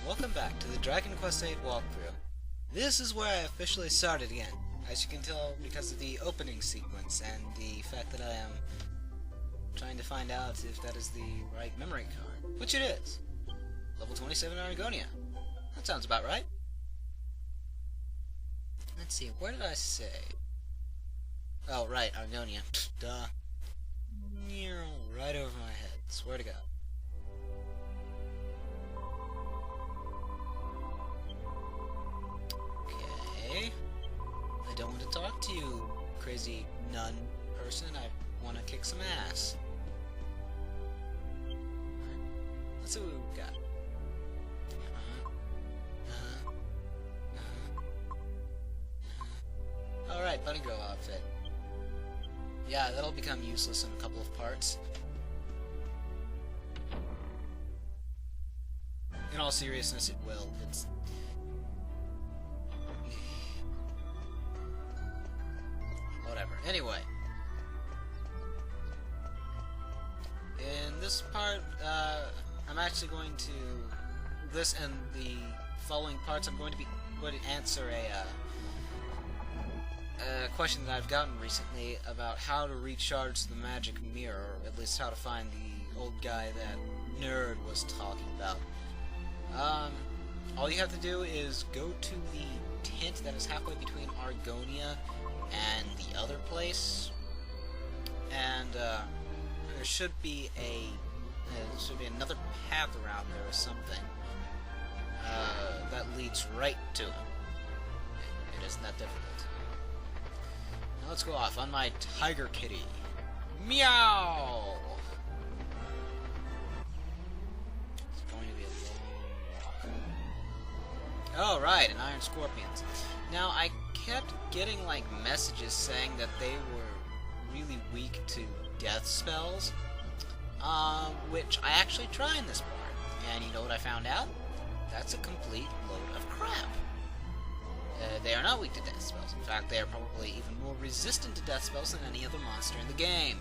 welcome back to the Dragon Quest VIII walkthrough. This is where I officially started again, as you can tell because of the opening sequence and the fact that I am trying to find out if that is the right memory card, which it is. Level 27 Argonia. That sounds about right. Let's see, where did I say? Oh, right, Argonia. Duh. Right over my head, swear to God. Okay. I don't want to talk to you, crazy nun person. I want to kick some ass. Let's see what we've got. Alright, Bunny Girl outfit. Yeah, that'll become useless in a couple of parts. In all seriousness, it will. It's... whatever. Anyway. In this part, I'm actually going to... this and the following parts, I'm going to answer a question that I've gotten recently about how to recharge the magic mirror, or at least how to find the old guy that Nerd was talking about. All you have to do is go to the tent that is halfway between Argonia and the other place, and there should be another path around there or something that leads right to him. It isn't that difficult. Now let's go off on my tiger kitty. Meow! It's going to be a long walk. Oh, right, and Iron Scorpions. Now, I kept getting, like, messages saying that they were really weak to death spells, which I actually tried in this part. And you know what I found out? That's a complete load of crap. They are not weak to death spells. In fact, they are probably even more resistant to death spells than any other monster in the game.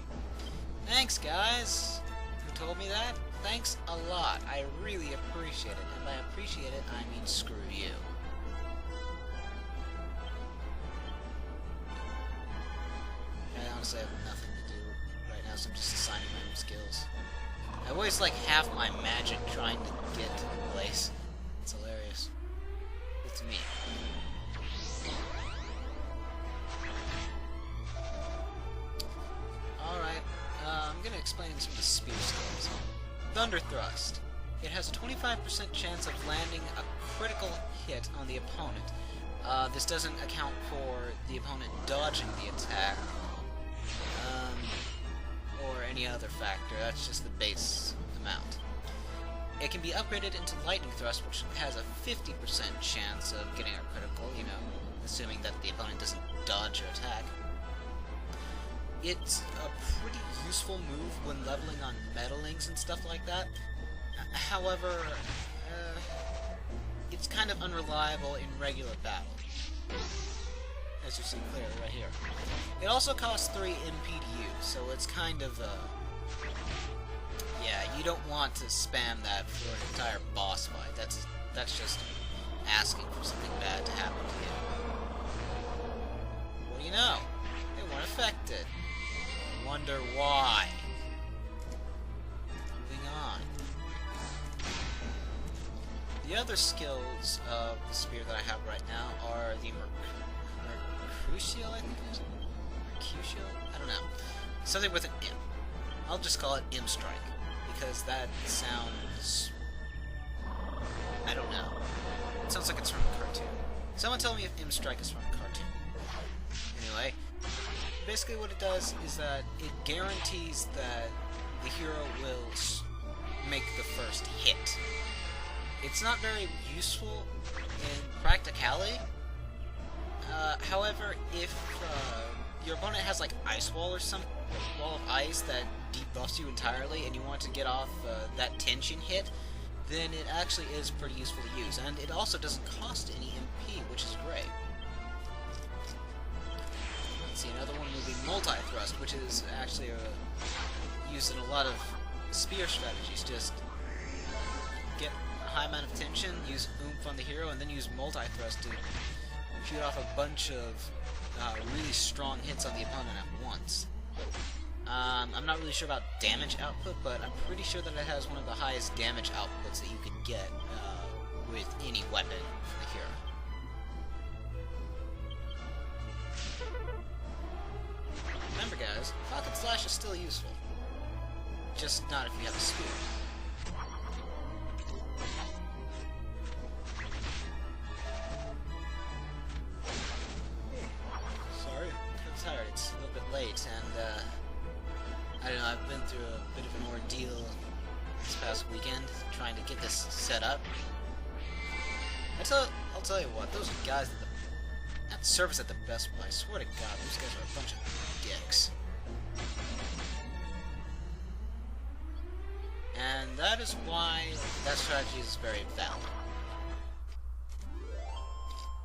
Thanks, guys, who told me that. Thanks a lot. I really appreciate it. And by appreciate it, I mean screw you. I honestly have nothing to do right now, so I'm just assigning random skills. I waste like half my magic trying to get to the place. It's hilarious. It's me. Alright, I'm gonna explain some of the spear skills. Thunder Thrust. It has a 25% chance of landing a critical hit on the opponent. This doesn't account for the opponent dodging the attack, or any other factor. That's just the base amount. It can be upgraded into Lightning Thrust, which has a 50% chance of getting a critical, you know, assuming that the opponent doesn't dodge your attack. It's a pretty useful move when leveling on metalings and stuff like that. However, it's kind of unreliable in regular battle, as you see clearly right here. It also costs 3 MP to use, so it's kind of, yeah, you don't want to spam that for an entire boss fight. That's just asking for something bad to happen to you. What do you know? They weren't affected. I wonder why. Moving on. The other skills of the spear that I have right now are the Mercutio, I think it is? Mercutio? I don't know. Something with an M. I'll just call it M Strike, because that sounds... I don't know. It sounds like it's from a cartoon. Someone tell me if M Strike is from a cartoon. Anyway, basically what it does is that it guarantees that the hero will make the first hit. It's not very useful in practicality. However, if your opponent has like Ice Wall or some wall of ice that debuffs you entirely and you want to get off that tension hit, then it actually is pretty useful to use. And it also doesn't cost any MP, which is great. Let's see, another one would be Multi-Thrust, which is actually used in a lot of spear strategies. Just get high amount of tension, use oomph on the hero, and then use multi-thrust to shoot off a bunch of really strong hits on the opponent at once. I'm not really sure about damage output, but I'm pretty sure that it has one of the highest damage outputs that you could get with any weapon from the hero. Remember guys, Falcon Slash is still useful. Just not if you have a spear. Sorry, I'm tired. It's a little bit late, and I don't know, I've been through a bit of an ordeal this past weekend trying to get this set up. I'll tell you what, those guys at service at the Best Buy, I swear to God, those guys are a bunch of dicks. And that is why that strategy is very valid.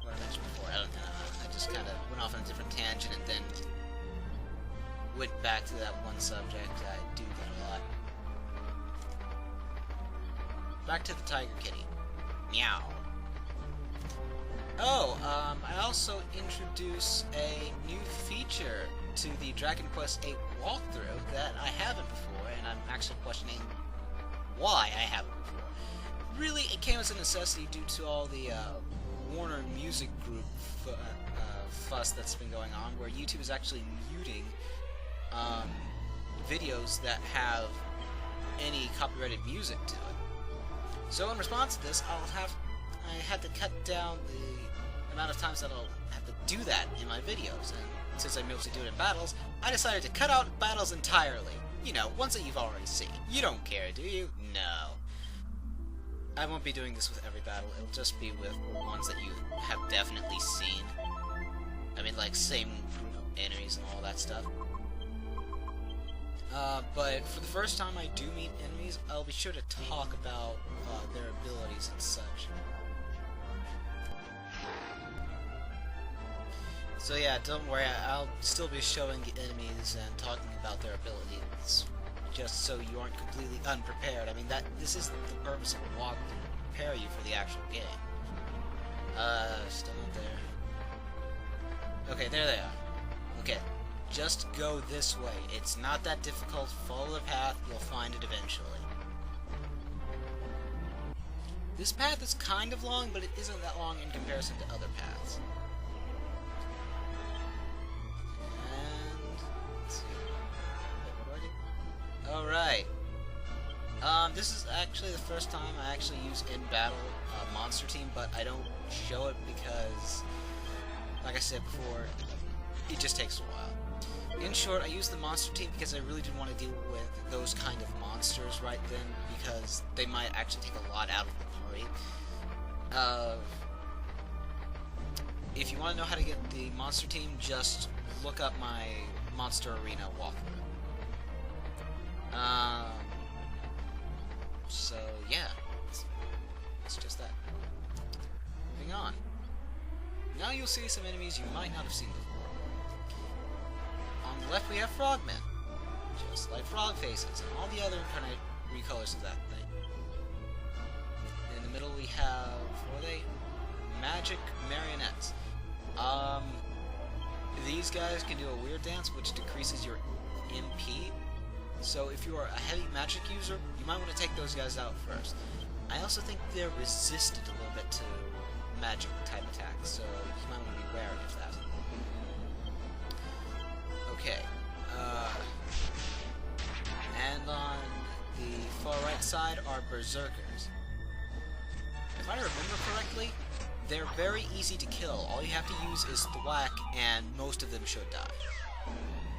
What I mentioned before, I don't know, I just kind of went off on a different tangent and then went back to that one subject. I do that a lot. Back to the Tiger Kitty. Meow. Oh, I also introduced a new feature to the Dragon Quest VIII walkthrough that I haven't before, and I'm actually questioning why I haven't before. Really, it came as a necessity due to all the Warner Music Group fuss that's been going on, where YouTube is actually muting videos that have any copyrighted music to it. So in response to this, I had to cut down the amount of times that I'll have to do that in my videos, and since I mostly do it in battles, I decided to cut out battles entirely. You know, ones that you've already seen. You don't care, do you? No. I won't be doing this with every battle, it'll just be with ones that you have definitely seen. I mean, like, same group of enemies and all that stuff. But for the first time I do meet enemies, I'll be sure to talk about their abilities and such. So yeah, don't worry, I'll still be showing enemies and talking about their abilities, just so you aren't completely unprepared. I mean, this is the purpose of a walkthrough, to prepare you for the actual game. Still not there. Okay, there they are. Okay, just go this way. It's not that difficult. Follow the path, you'll find it eventually. This path is kind of long, but it isn't that long in comparison to other paths. Alright. This is actually the first time I actually use in-battle Monster Team, but I don't show it because, like I said before, it just takes a while. In short, I use the Monster Team because I really didn't want to deal with those kind of monsters right then, because they might actually take a lot out of the party. If you want to know how to get the Monster Team, just look up my Monster Arena walkthrough. So yeah, it's just that. Moving on. Now you'll see some enemies you might not have seen before. On the left we have frogmen, just like frog faces, and all the other incarnate recolors of that thing. In the middle we have, what are they? Magic marionettes. These guys can do a weird dance which decreases your MP. So if you are a heavy magic user, you might want to take those guys out first. I also think they're resistant a little bit to magic type attacks, so you might want to be wary of that. Okay. And on the far right side are berserkers. If I remember correctly, they're very easy to kill. All you have to use is thwack, and most of them should die.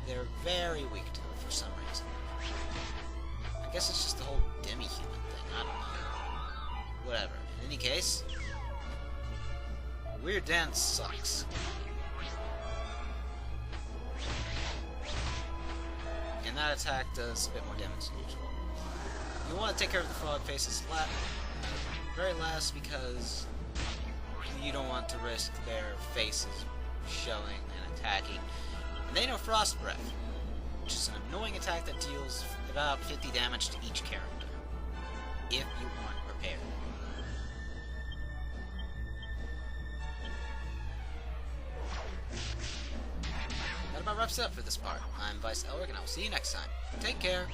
They're very weak to it for some reason. I guess it's just the whole demi-human thing, I don't know. Whatever. In any case, weird dance sucks. And that attack does a bit more damage than usual. You want to take care of the frog faces very last, because you don't want to risk their faces showing and attacking. And they know Frost Breath, which is an annoying attack that deals about 50 damage to each character, if you aren't prepared. wraps it up for this part. I'm Vice Elric, and I will see you next time. Take care!